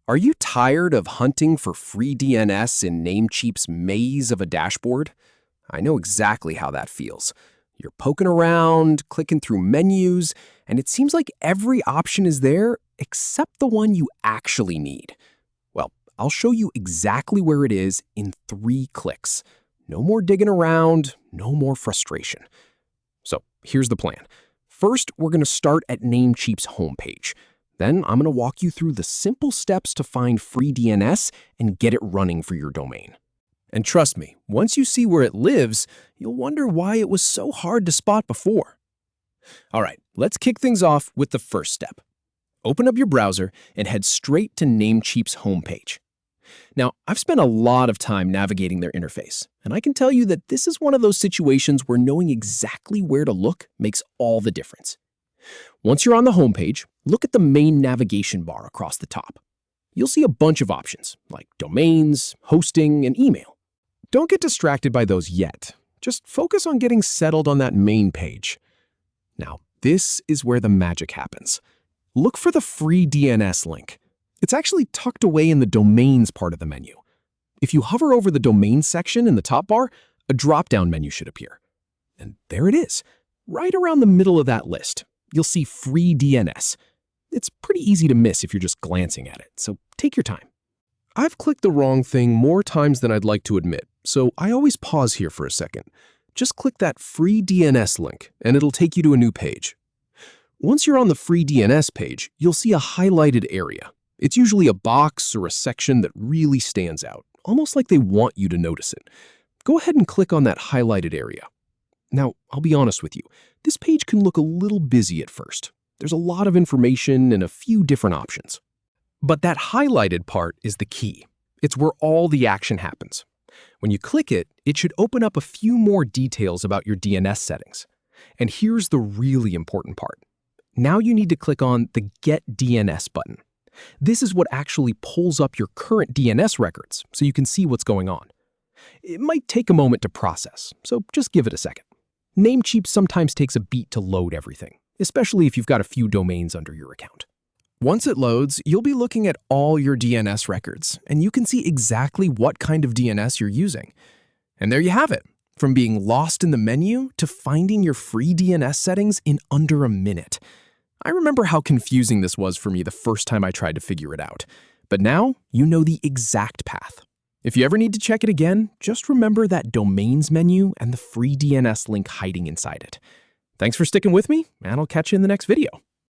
Are you tired of hunting for free DNS in Namecheap's maze of a dashboard? I know exactly how that feels. You're poking around, clicking through menus, and it seems like every option is there except the one you actually need. Well, I'll show you exactly where it is in 3 clicks. No more digging around, no more frustration. So here's the plan. First, we're going to start at Namecheap's homepage. Then I'm going to walk you through the simple steps to find FreeDNS and get it running for your domain. And trust me, once you see where it lives, you'll wonder why it was so hard to spot before. All right, let's kick things off with the first step. Open up your browser and head straight to Namecheap's homepage. Now, I've spent a lot of time navigating their interface, and I can tell you that this is one of those situations where knowing exactly where to look makes all the difference. Once you're on the homepage, look at the main navigation bar across the top. You'll see a bunch of options, like domains, hosting, and email. Don't get distracted by those yet. Just focus on getting settled on that main page. Now, this is where the magic happens. Look for the FreeDNS link. It's actually tucked away in the Domains part of the menu. If you hover over the Domains section in the top bar, a drop-down menu should appear. And there it is, right around the middle of that list. You'll see FreeDNS. It's pretty easy to miss if you're just glancing at it, so take your time. I've clicked the wrong thing more times than I'd like to admit, so I always pause here for a second. Just click that FreeDNS link, and it'll take you to a new page. Once you're on the FreeDNS page, you'll see a highlighted area. It's usually a box or a section that really stands out, almost like they want you to notice it. Go ahead and click on that highlighted area. Now, I'll be honest with you, this page can look a little busy at first. There's a lot of information and a few different options. But that highlighted part is the key. It's where all the action happens. When you click it, it should open up a few more details about your DNS settings. And here's the really important part. Now you need to click on the Get DNS button. This is what actually pulls up your current DNS records so you can see what's going on. It might take a moment to process, so just give it a second. Namecheap sometimes takes a beat to load everything, especially if you've got a few domains under your account. Once it loads, you'll be looking at all your DNS records, and you can see exactly what kind of DNS you're using. And there you have it, from being lost in the menu to finding your free DNS settings in under a minute. I remember how confusing this was for me the first time I tried to figure it out, but now you know the exact path. If you ever need to check it again, just remember that Domains menu and the free DNS link hiding inside it. Thanks for sticking with me, and I'll catch you in the next video.